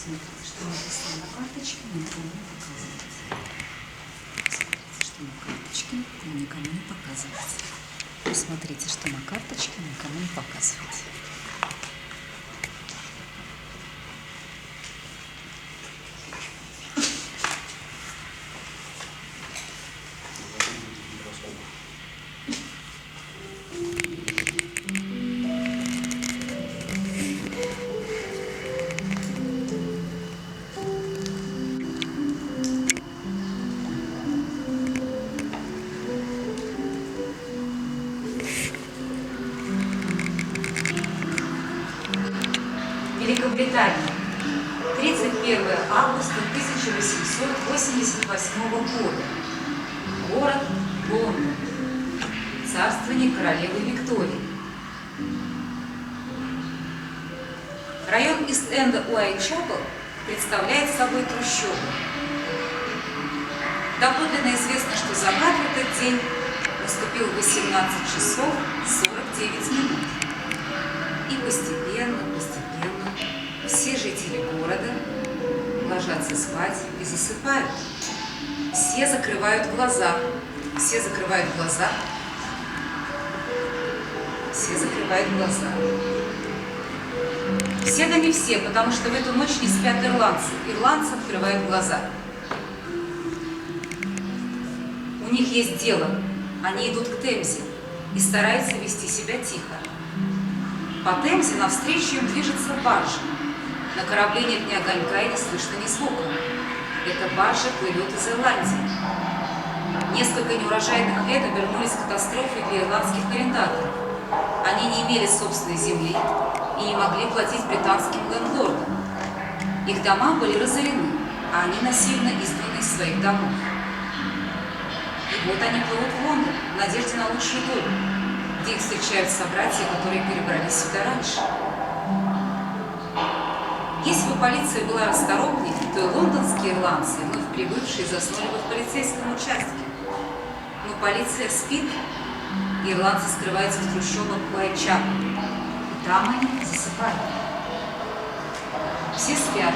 Смотрите, что написано на карточке, но никому не показывается. Смотрите, что на карточке, но никому не показывается. Посмотрите, что на карточке, но никому не показывается. Великобритания. 31 августа 1888 года. Город Лондон. Царствование королевы Виктории. Район Ист-Энда Уайтчапел представляет собой трущобы. Доподлинно известно, что закат в этот день наступил в 18 часов 49 минут. И постепенно все жители города ложатся спать и засыпают. Все закрывают глаза. Все закрывают глаза. Все закрывают глаза. Все да не все, потому что в эту ночь не спят ирландцы. Ирландцы открывают глаза. У них есть дело. Они идут к Темзе и стараются вести себя тихо. По Темзе навстречу им движется баржа. На корабле нет ни огонька и не слышно ни звука. Эта баржа плывет из Ирландии. Несколько неурожайных лет обернулись катастрофой для ирландских арендаторов. Они не имели собственной земли и не могли платить британским лендлордам. Их дома были разорены, а они насильно изгнаны из своих домов. И вот они плывут в Лондон в надежде на лучшую долю, где их встречают собратья, которые перебрались сюда раньше. Если бы полиция была расторопнее, то и лондонские ирландцы, вновь прибывшие, заснули бы в полицейском участке. Но полиция спит, и ирландцы скрываются в трущобах Уайтчапел. И там они засыпают. Все спят,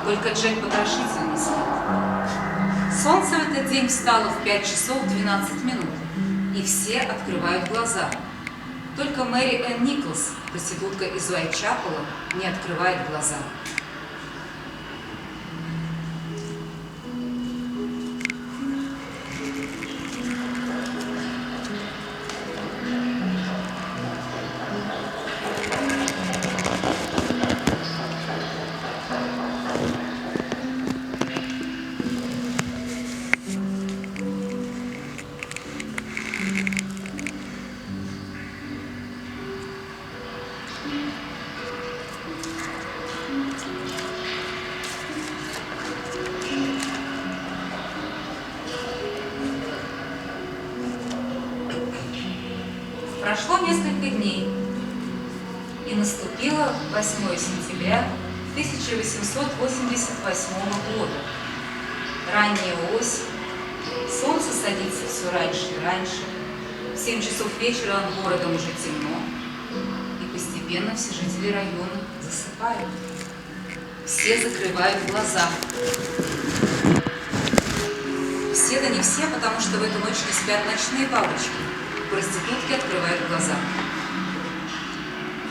только Джек-потрошитель не спит. Солнце в этот день встало в 5 часов 12 минут, и все открывают глаза. Только Мэри Энн Николс, проститутка из Уайтчапела, не открывает глаза. Прошло несколько дней, и наступило 8 сентября 1888 года. Ранняя осень, солнце садится все раньше и раньше, в 7 часов вечера над городом уже темно, и постепенно все жители района засыпают. Все закрывают глаза. Все да не все, потому что в эту ночь не спят ночные бабочки. Проститутки открывают глаза.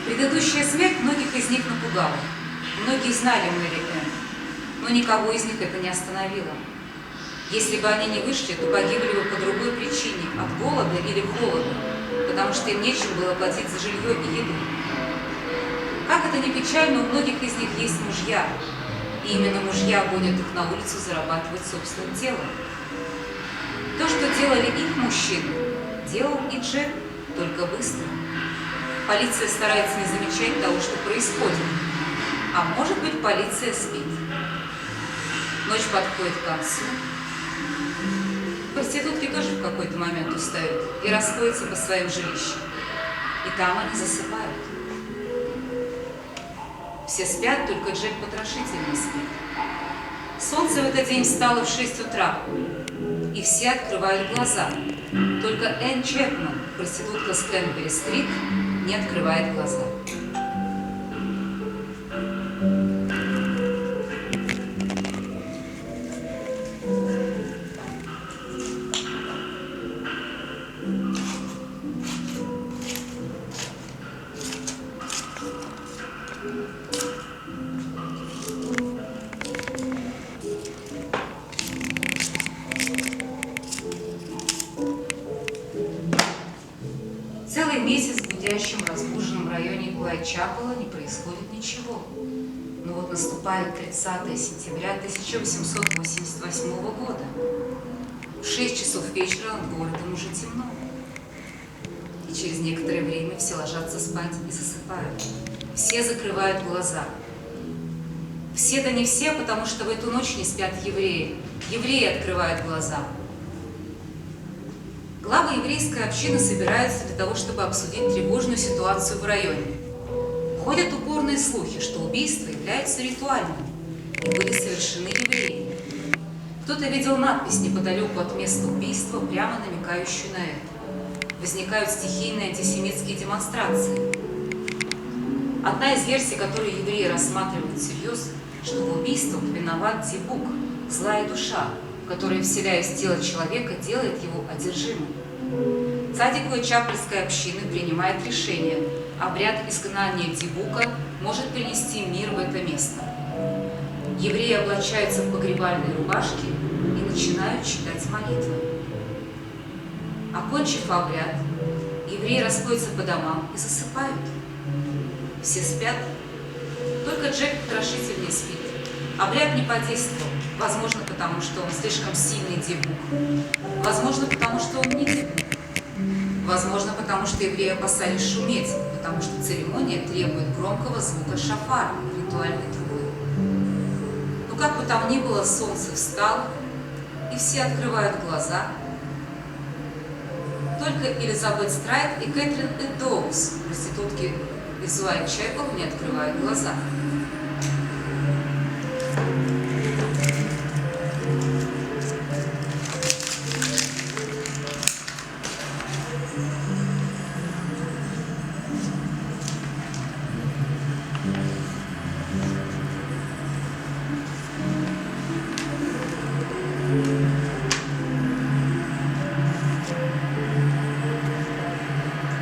Предыдущая смерть многих из них напугала. Многие знали Мэри Энн, но никого из них это не остановило. Если бы они не вышли, то погибли бы по другой причине, от голода или холода, потому что им нечем было платить за жилье и еду. Как это ни печально, у многих из них есть мужья, и именно мужья гонят их на улицу зарабатывать собственным телом. То, что делали их мужчины, делал и Джек, только быстро. Полиция старается не замечать того, что происходит. А может быть, полиция спит. Ночь подходит к концу. Проститутки тоже в какой-то момент устают и расходятся по своим жилищам. И там они засыпают. Все спят, только Джек-потрошитель не спит. Солнце в этот день встало в 6 утра, и все открывают глаза. Только Энн Чепмен, проститутка с Кенбери-стрит, не открывает глаза. Целый месяц в гудящем, разбуженном районе Уайтчапела не происходит ничего. Но вот наступает 30 сентября 1888 года. В 6 часов вечера над городом уже темно. И через некоторое время все ложатся спать и засыпают. Все закрывают глаза. Все, да не все, потому что в эту ночь не спят евреи. Евреи открывают глаза. Главы еврейской общины собираются для того, чтобы обсудить тревожную ситуацию в районе. Ходят упорные слухи, что убийства являются ритуальными и были совершены евреями. Кто-то видел надпись неподалеку от места убийства, прямо намекающую на это. Возникают стихийные антисемитские демонстрации. Одна из версий, которую евреи рассматривают всерьез, что в убийствах виноват дибук, злая душа, которая, вселяясь в тело человека, делает его одержимым. Цадик Уайтчапельской общины принимает решение: обряд изгнания дибука может принести мир в это место. Евреи облачаются в погребальные рубашки и начинают читать молитвы. Окончив обряд, евреи расходятся по домам и засыпают. Все спят, только Джек-потрошитель не спит. Обряд не подействовал, возможно, потому что он слишком сильный дибук, возможно, потому что он не дибук, возможно, потому что евреи опасались шуметь, потому что церемония требует громкого звука шафара, ритуальной трубы. Но как бы там ни было, солнце встало, и все открывают глаза. Только Элизабет Страйт и Кэтрин Эдоус, проститутки из Уайтчапела, не открывают глаза.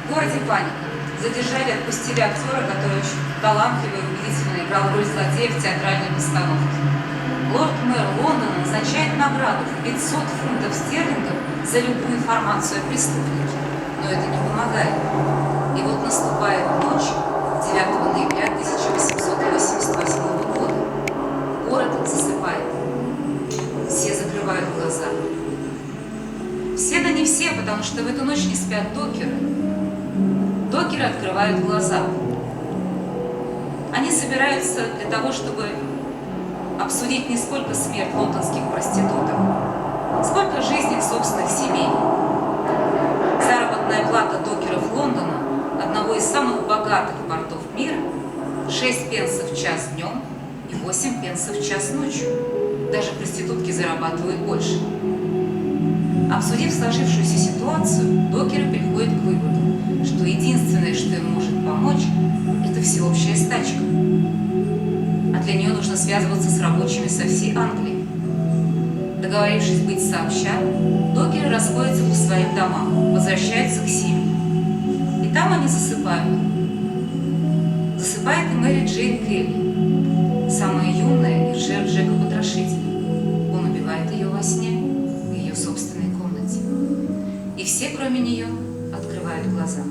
В городе паника. Задержали, отпустили актера, который очень талантливо и убедительно играл роль злодея в театральной постановке. Лорд-мэр Лондона назначает награду в 500 фунтов стерлингов за любую информацию о преступнике. Но это не помогает. И вот наступает ночь 9 ноября 1888 года. Город засыпает. Все закрывают глаза. Все, да не все, потому что в эту ночь не спят докеры. Докеры открывают глаза. Они собираются для того, чтобы обсудить не сколько смерть лондонских проституток, сколько жизнь их собственных семей. Заработная плата докеров Лондона, одного из самых богатых портов мира, 6 пенсов в час днем и 8 пенсов в час ночью. Даже проститутки зарабатывают больше. Обсудив сложившуюся ситуацию, докеры приходят к выводу, что единственное, что им может помочь, это всеобщая стачка. А для нее нужно связываться с рабочими со всей Англии. Договорившись быть сообща, докеры расходятся по своим домам, возвращаются к семьям. И там они засыпают. Засыпает и Мэри Джейн Келли, самая юная из жертв Джека-потрошителя. Он убивает ее во сне в ее собственной комнате. И все, кроме нее, открывают глаза.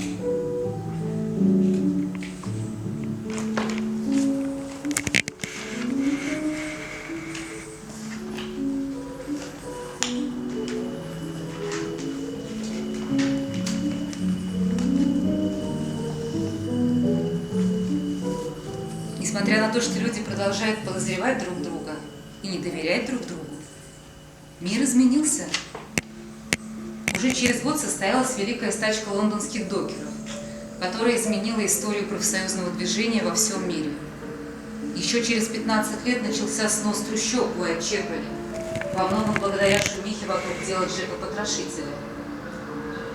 Несмотря на то, что люди продолжают подозревать друг друга и не доверять друг другу, мир изменился. Уже через год состоялась великая стачка лондонских докеров, которая изменила историю профсоюзного движения во всем мире. Еще через 15 лет начался снос трущоб в Уайтчапеле, во многом благодаря шумихе вокруг дела Джека-потрошителя.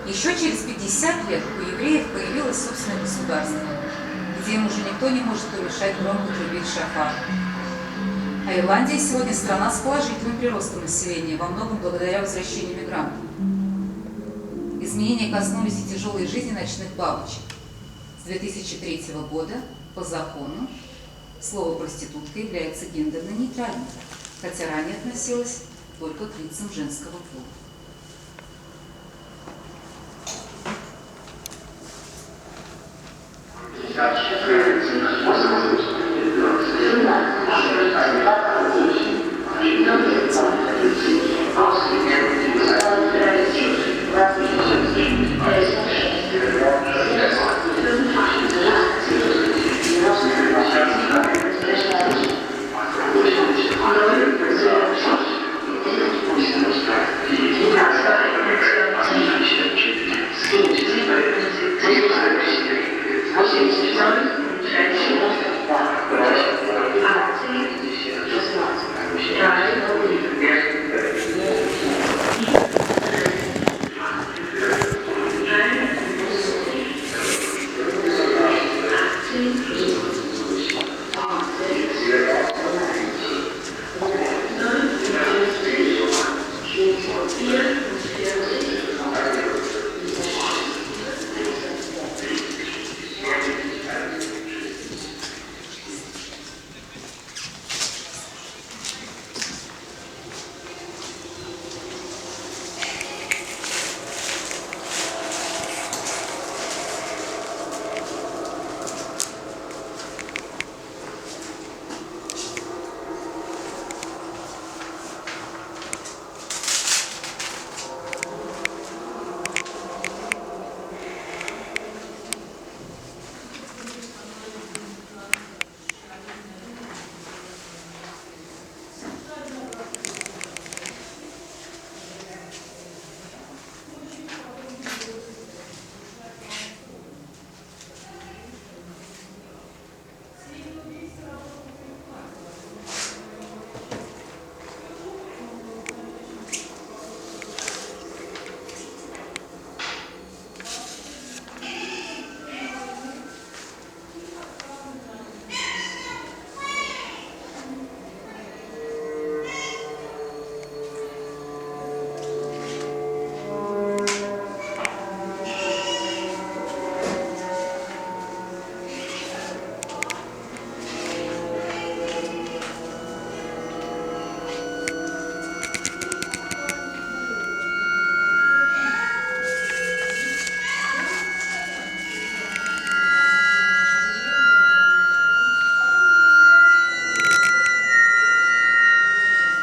Еще через 50 лет у евреев появилось собственное государство, где им уже никто не может помешать громко трубить шафар. А Ирландия сегодня страна с положительным приростом населения, во многом благодаря возвращению мигрантов. Изменения коснулись и тяжелой жизни ночных бабочек. С 2003 года по закону Слово «проститутка» является гендерно нейтральным, хотя ранее относилось только к лицам женского пола.